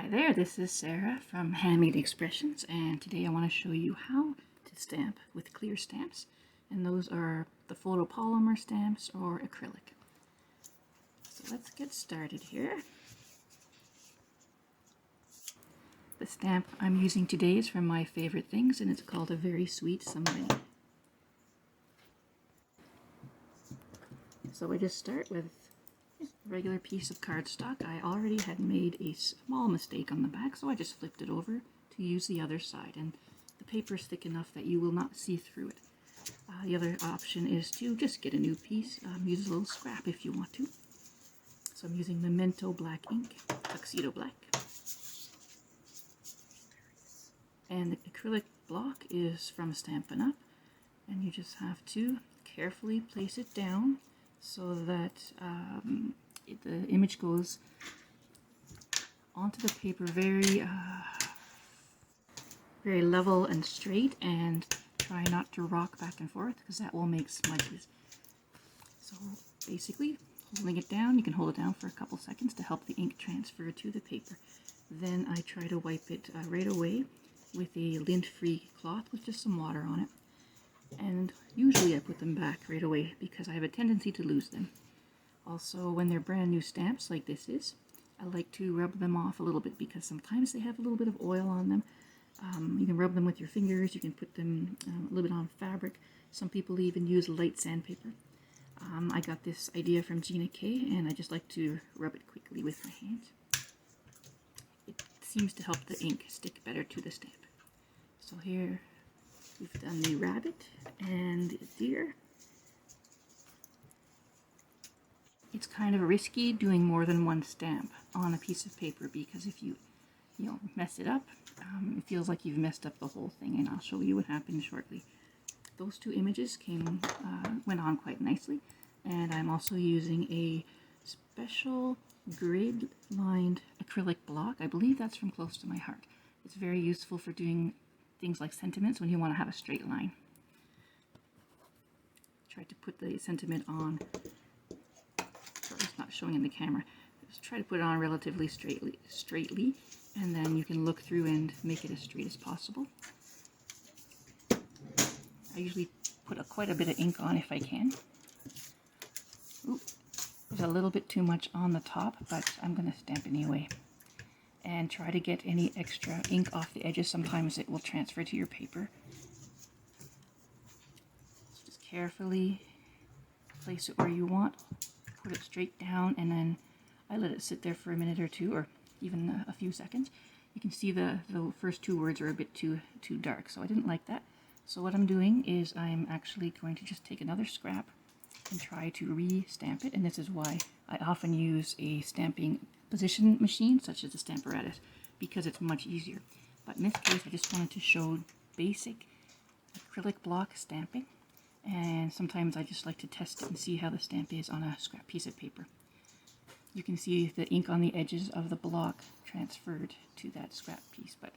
Hi there, this is Sarah from Handmade Expressions, and today I want to show you how to stamp with clear stamps, and those are the photopolymer stamps or acrylic. So let's get started here. The stamp I'm using today is from my favorite things, and it's called A Very Sweet Somebody. So I just start with a regular piece of cardstock. I already had made a small mistake on the back, so I just flipped it over to use the other side, and the paper is thick enough that you will not see through it. The other option is to just get a new piece, use a little scrap if you want to. So I'm using Memento black ink, Tuxedo black. And the acrylic block is from Stampin' Up, and you just have to carefully place it down so that the image goes onto the paper very level and straight, and try not to rock back and forth because that will make smudges. So basically, holding it down, you can hold it down for a couple seconds to help the ink transfer to the paper. Then I try to wipe it right away with a lint-free cloth with just some water on it. And usually I put them back right away because I have a tendency to lose them. Also, when they're brand new stamps like this is, I like to rub them off a little bit because sometimes they have a little bit of oil on them. You can rub them with your fingers, you can put them a little bit on fabric. Some people even use light sandpaper. I got this idea from Gina K, and I just like to rub it quickly with my hands. It seems to help the ink stick better to the stamp. So here we've done the rabbit and the deer. It's kind of risky doing more than one stamp on a piece of paper because if you mess it up, it feels like you've messed up the whole thing, and I'll show you what happened shortly. Those two images went on quite nicely, and I'm also using a special grid-lined acrylic block. I believe that's from Close to My Heart. It's very useful for doing things like sentiments when you want to have a straight line. Try to put the sentiment on. Sorry, it's not showing in the camera. Just try to put it on relatively straightly, and then you can look through and make it as straight as possible. I usually put quite a bit of ink on if I can. Ooh, there's a little bit too much on the top, but I'm going to stamp anyway. And try to get any extra ink off the edges. Sometimes it will transfer to your paper. So just carefully place it where you want. Put it straight down, and then I let it sit there for a minute or two, or even a few seconds. You can see the first two words are a bit too dark, so I didn't like that. So what I'm doing is I'm actually going to just take another scrap and try to re-stamp it, and this is why I often use a stamping position machine such as the Stamparatus, because it's much easier. But in this case, I just wanted to show basic acrylic block stamping, and sometimes I just like to test it and see how the stamp is on a scrap piece of paper. You can see the ink on the edges of the block transferred to that scrap piece, but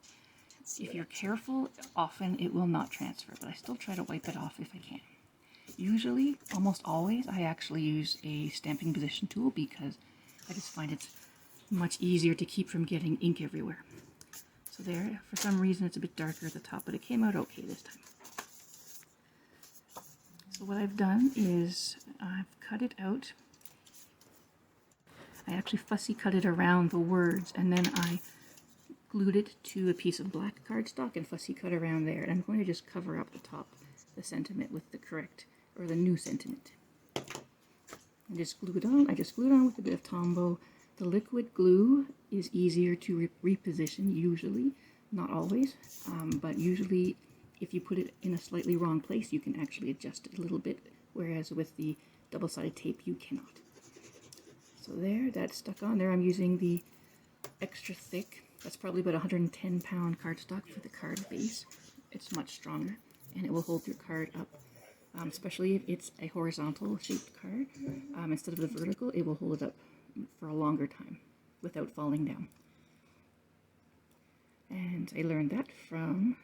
if you're careful, often it will not transfer, but I still try to wipe it off if I can. Usually, almost always, I actually use a stamping position tool because I just find it's much easier to keep from getting ink everywhere. So there, for some reason it's a bit darker at the top, but it came out okay this time. So what I've done is I've cut it out. I actually fussy cut it around the words, and then I glued it to a piece of black cardstock and fussy cut around there. And I'm going to just cover up the top, the sentiment with the correct, or the new sentiment. And just glue it on. I just glued on with a bit of Tombow. The liquid glue is easier to reposition, usually, not always, but usually if you put it in a slightly wrong place, you can actually adjust it a little bit, whereas with the double-sided tape, you cannot. So there, that's stuck on there. I'm using the extra thick, that's probably about 110-pound cardstock for the card base. It's much stronger, and it will hold your card up, especially if it's a horizontal shaped card. Instead of the vertical, it will hold it up for a longer time without falling down. And I learned that from